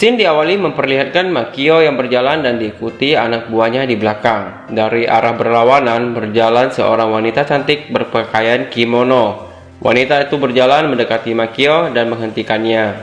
Scene diawali memperlihatkan Makio yang berjalan dan diikuti anak buahnya di belakang. Dari arah berlawanan berjalan seorang wanita cantik berpakaian kimono. Wanita itu berjalan mendekati Makio dan menghentikannya.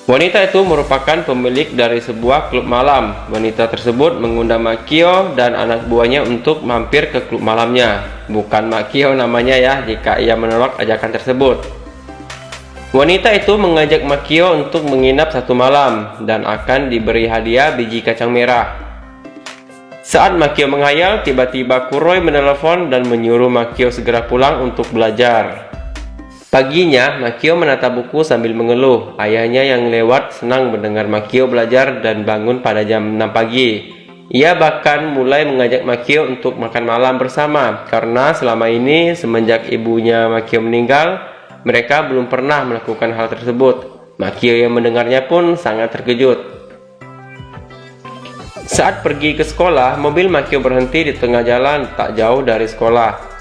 Wanita itu merupakan pemilik dari sebuah klub malam. Wanita tersebut mengundang Makio dan anak buahnya untuk mampir ke klub malamnya. Bukan Makio namanya ya jika ia menolak ajakan tersebut. Wanita itu mengajak Makio untuk menginap satu malam dan akan diberi hadiah biji kacang merah. Saat Makio menghayal, tiba-tiba Kuroi menelepon dan menyuruh Makio segera pulang untuk belajar. Paginya, Makio menata buku sambil mengeluh. Ayahnya yang lewat senang mendengar Makio belajar dan bangun pada jam 6 pagi. Ia bahkan mulai mengajak Makio untuk makan malam bersama karena selama ini semenjak ibunya Makio meninggal, mereka belum pernah melakukan hal tersebut. Makio yang mendengarnya pun sangat terkejut. Saat pergi ke sekolah, mobil Makio berhenti di tengah jalan tak jauh dari sekolah.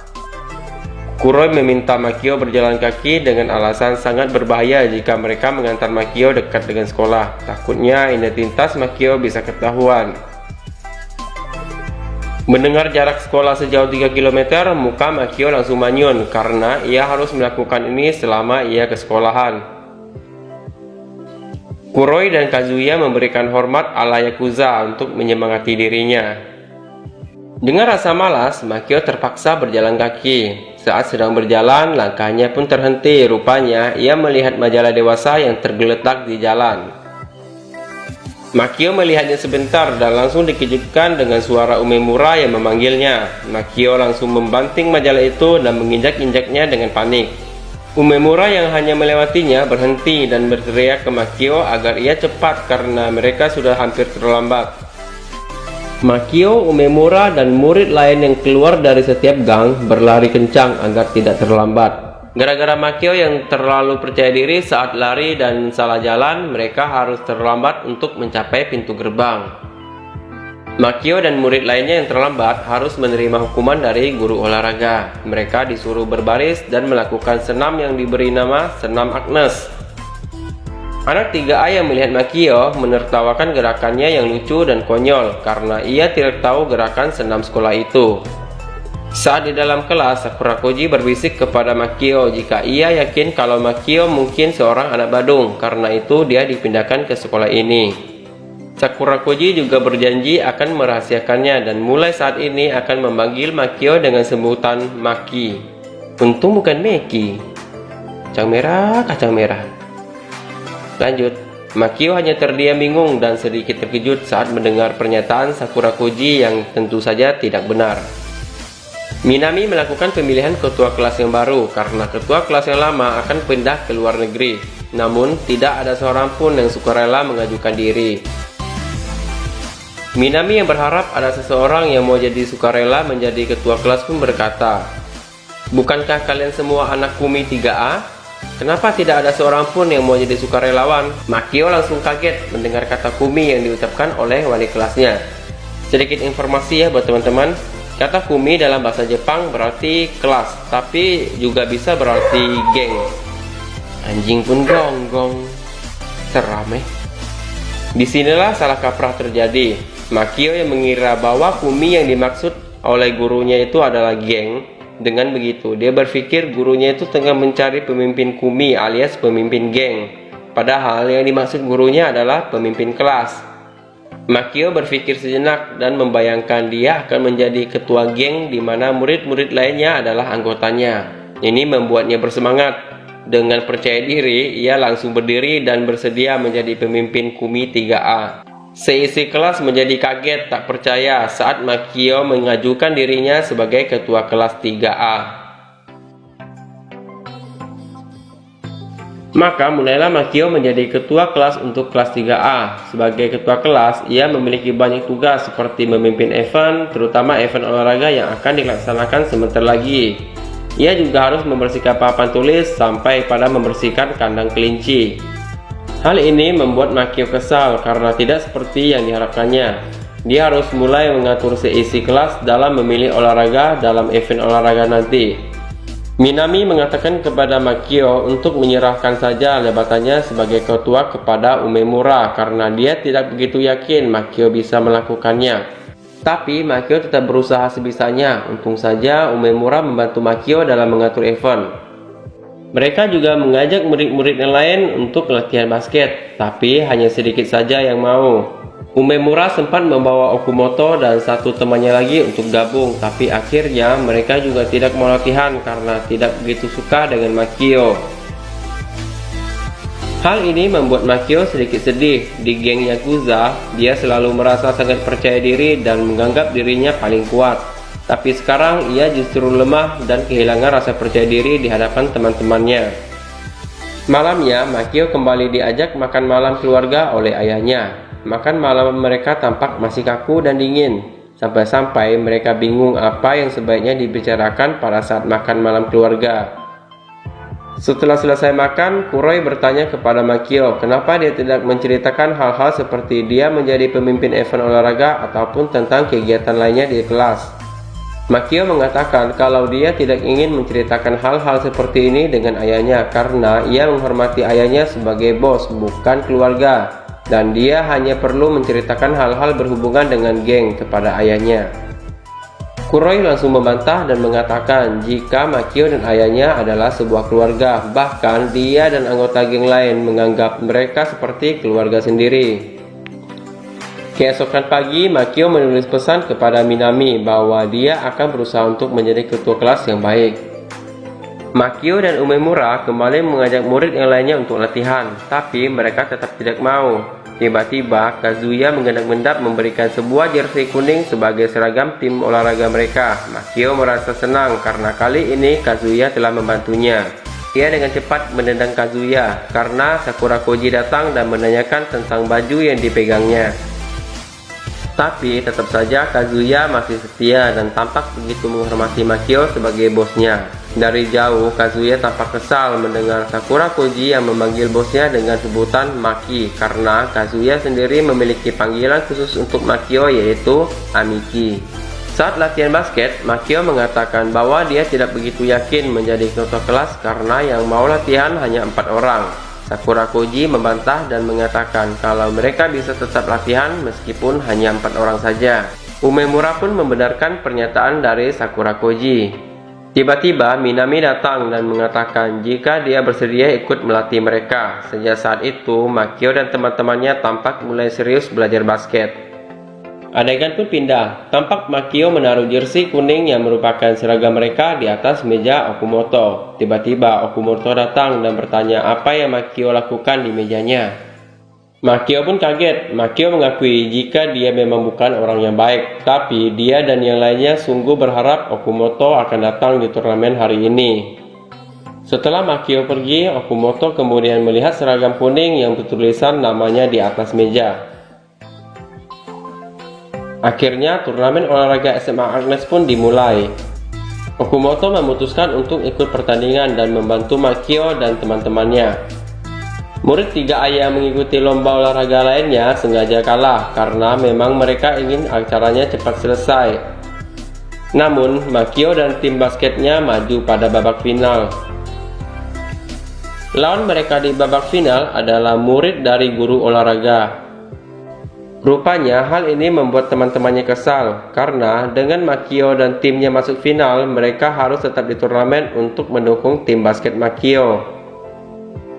Kuroi meminta Makio berjalan kaki dengan alasan sangat berbahaya jika mereka mengantar Makio dekat dengan sekolah. Takutnya identitas Makio bisa ketahuan. Mendengar jarak sekolah sejauh 3 km, muka Makio langsung manyun karena ia harus melakukan ini selama ia ke sekolahan. Kuroi dan Kazuya memberikan hormat ala Yakuza untuk menyemangati dirinya. Dengan rasa malas, Makio terpaksa berjalan kaki. Saat sedang berjalan, langkahnya pun terhenti. Rupanya, ia melihat majalah dewasa yang tergeletak di jalan. Makio melihatnya sebentar dan langsung dikejutkan dengan suara Umemura yang memanggilnya. Makio langsung membanting majalah itu dan menginjak-injaknya dengan panik. Umemura yang hanya melewatinya berhenti dan berteriak ke Makio agar ia cepat karena mereka sudah hampir terlambat. Makio, Umemura, dan murid lain yang keluar dari setiap gang berlari kencang agar tidak terlambat. Gara-gara Makio yang terlalu percaya diri saat lari dan salah jalan, mereka harus terlambat untuk mencapai pintu gerbang. Makio dan murid lainnya yang terlambat harus menerima hukuman dari guru olahraga. Mereka disuruh berbaris dan melakukan senam yang diberi nama senam Agnes. Anak 3A yang melihat Makio menertawakan gerakannya yang lucu dan konyol karena ia tidak tahu gerakan senam sekolah itu. Saat di dalam kelas, Sakura Koji berbisik kepada Makio jika ia yakin kalau Makio mungkin seorang anak badung, karena itu dia dipindahkan ke sekolah ini. Sakura Koji juga berjanji akan merahasiakannya dan mulai saat ini akan memanggil Makio dengan sebutan Maki. Untung bukan Meki. Kacang merah, kacang merah. Lanjut, Makio hanya terdiam bingung dan sedikit terkejut saat mendengar pernyataan Sakura Koji yang tentu saja tidak benar. Minami melakukan pemilihan ketua kelas yang baru karena ketua kelas yang lama akan pindah ke luar negeri. Namun, tidak ada seorang pun yang sukarela mengajukan diri. Minami yang berharap ada seseorang yang mau jadi sukarela menjadi ketua kelas pun berkata, "Bukankah kalian semua anak Kumi 3A? Kenapa tidak ada seorang pun yang mau jadi sukarelawan?" Makio langsung kaget mendengar kata Kumi yang diucapkan oleh wali kelasnya. Sedikit informasi ya buat teman-teman. Kata Kumi dalam bahasa Jepang berarti kelas, tapi juga bisa berarti geng. Anjing pun gonggong. Seram Disinilah salah kaprah terjadi. Makio yang mengira bahwa Kumi yang dimaksud oleh gurunya itu adalah geng. Dengan begitu, dia berpikir gurunya itu tengah mencari pemimpin Kumi alias pemimpin geng. Padahal yang dimaksud gurunya adalah pemimpin kelas. Makio berpikir sejenak dan membayangkan dia akan menjadi ketua geng di mana murid-murid lainnya adalah anggotanya. Ini membuatnya bersemangat. Dengan percaya diri, ia langsung berdiri dan bersedia menjadi pemimpin Kumi 3A. Seisi kelas menjadi kaget tak percaya saat Makio mengajukan dirinya sebagai ketua kelas 3A. Maka mulailah Makio menjadi ketua kelas untuk kelas 3A. Sebagai ketua kelas, ia memiliki banyak tugas seperti memimpin event, terutama event olahraga yang akan dilaksanakan sebentar lagi. Ia juga harus membersihkan papan tulis sampai pada membersihkan kandang kelinci. Hal ini membuat Makio kesal karena tidak seperti yang diharapkannya. Dia harus mulai mengatur seisi kelas dalam memilih olahraga dalam event olahraga nanti. Minami mengatakan kepada Makio untuk menyerahkan saja jabatannya sebagai ketua kepada Umemura karena dia tidak begitu yakin Makio bisa melakukannya. Tapi Makio tetap berusaha sebisanya. Untung saja Umemura membantu Makio dalam mengatur event. Mereka juga mengajak murid-murid yang lain untuk latihan basket, tapi hanya sedikit saja yang mau. Umemura sempat membawa Okumoto dan satu temannya lagi untuk gabung, tapi akhirnya mereka juga tidak mau latihan karena tidak begitu suka dengan Makio. Hal ini membuat Makio sedikit sedih. Di geng Yakuza, dia selalu merasa sangat percaya diri dan menganggap dirinya paling kuat. Tapi sekarang ia justru lemah dan kehilangan rasa percaya diri di hadapan teman-temannya. Malamnya, Makio kembali diajak makan malam keluarga oleh ayahnya. Makan malam mereka tampak masih kaku dan dingin, sampai-sampai mereka bingung apa yang sebaiknya dibicarakan pada saat makan malam keluarga. Setelah selesai makan, Kuroi bertanya kepada Makio kenapa dia tidak menceritakan hal-hal seperti dia menjadi pemimpin event olahraga ataupun tentang kegiatan lainnya di kelas. Makio mengatakan kalau dia tidak ingin menceritakan hal-hal seperti ini dengan ayahnya karena ia menghormati ayahnya sebagai bos, bukan keluarga. Dan dia hanya perlu menceritakan hal-hal berhubungan dengan geng kepada ayahnya. Kuroi langsung membantah dan mengatakan jika Makio dan ayahnya adalah sebuah keluarga, bahkan dia dan anggota geng lain menganggap mereka seperti keluarga sendiri. Keesokan pagi, Makio menulis pesan kepada Minami bahwa dia akan berusaha untuk menjadi ketua kelas yang baik. Makio dan Umemura kembali mengajak murid yang lainnya untuk latihan, tapi mereka tetap tidak mau. Tiba-tiba, Kazuya menggendak-gendak memberikan sebuah jersey kuning sebagai seragam tim olahraga mereka. Makio merasa senang karena kali ini Kazuya telah membantunya. Ia dengan cepat menendang Kazuya karena Sakura Koji datang dan menanyakan tentang baju yang dipegangnya. Tapi tetap saja Kazuya masih setia dan tampak begitu menghormati Makio sebagai bosnya. Dari jauh, Kazuya tampak kesal mendengar Sakura Koji yang memanggil bosnya dengan sebutan Maki karena Kazuya sendiri memiliki panggilan khusus untuk Makio yaitu Amiki. Saat latihan basket, Makio mengatakan bahwa dia tidak begitu yakin menjadi ketua kelas karena yang mau latihan hanya 4 orang. Sakura Koji membantah dan mengatakan kalau mereka bisa tetap latihan meskipun hanya 4 orang saja. Umemura pun membenarkan pernyataan dari Sakura Koji. Tiba-tiba Minami datang dan mengatakan jika dia bersedia ikut melatih mereka. Sejak saat itu, Makio dan teman-temannya tampak mulai serius belajar basket. Adegan pun pindah. Tampak Makio menaruh jersey kuning yang merupakan seragam mereka di atas meja Okumoto. Tiba-tiba Okumoto datang dan bertanya apa yang Makio lakukan di mejanya. Makio pun kaget. Makio mengakui jika dia memang bukan orang yang baik, tapi dia dan yang lainnya sungguh berharap Okumoto akan datang di turnamen hari ini. Setelah Makio pergi, Okumoto kemudian melihat seragam kuning yang bertulisan namanya di atas meja. Akhirnya turnamen olahraga SMA Agnes pun dimulai. Okumoto memutuskan untuk ikut pertandingan dan membantu Makio dan teman-temannya. Murid 3A yang mengikuti lomba olahraga lainnya sengaja kalah karena memang mereka ingin acaranya cepat selesai. Namun, Makio dan tim basketnya maju pada babak final. Lawan mereka di babak final adalah murid dari guru olahraga. Rupanya hal ini membuat teman-temannya kesal karena dengan Makio dan timnya masuk final, mereka harus tetap di turnamen untuk mendukung tim basket Makio.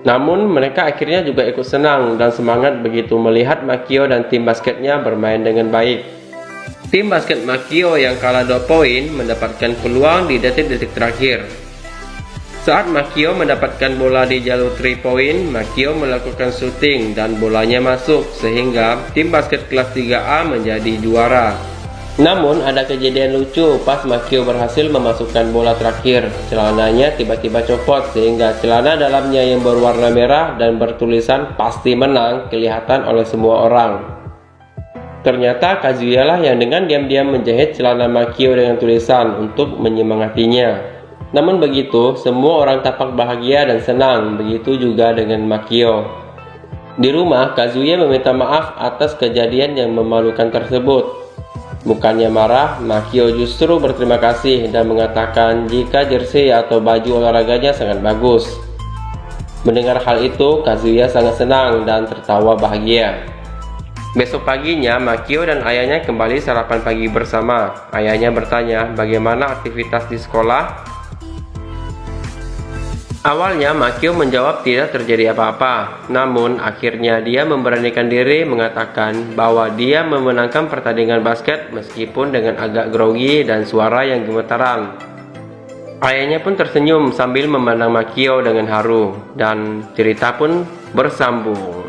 Namun mereka akhirnya juga ikut senang dan semangat begitu melihat Makio dan tim basketnya bermain dengan baik. Tim basket Makio yang kalah 2 poin mendapatkan peluang di detik-detik terakhir. Saat Makio mendapatkan bola di jalur 3 point, Makio melakukan shooting dan bolanya masuk sehingga tim basket kelas 3A menjadi juara. Namun ada kejadian lucu pas Makio berhasil memasukkan bola terakhir. Celananya tiba-tiba copot sehingga celana dalamnya yang berwarna merah dan bertulisan pasti menang kelihatan oleh semua orang. Ternyata Kazuya lah yang dengan diam-diam menjahit celana Makio dengan tulisan untuk menyemangatinya. Namun begitu, semua orang tampak bahagia dan senang, begitu juga dengan Makio. Di rumah, Kazuya meminta maaf atas kejadian yang memalukan tersebut. Bukannya marah, Makio justru berterima kasih dan mengatakan jika jersey atau baju olahraganya sangat bagus. Mendengar hal itu, Kazuya sangat senang dan tertawa bahagia. Besok paginya, Makio dan ayahnya kembali sarapan pagi bersama. Ayahnya bertanya bagaimana aktivitas di sekolah. Awalnya Makio menjawab tidak terjadi apa-apa, namun akhirnya dia memberanikan diri mengatakan bahwa dia memenangkan pertandingan basket meskipun dengan agak grogi dan suara yang gemetaran. Ayahnya pun tersenyum sambil memandang Makio dengan haru, dan cerita pun bersambung.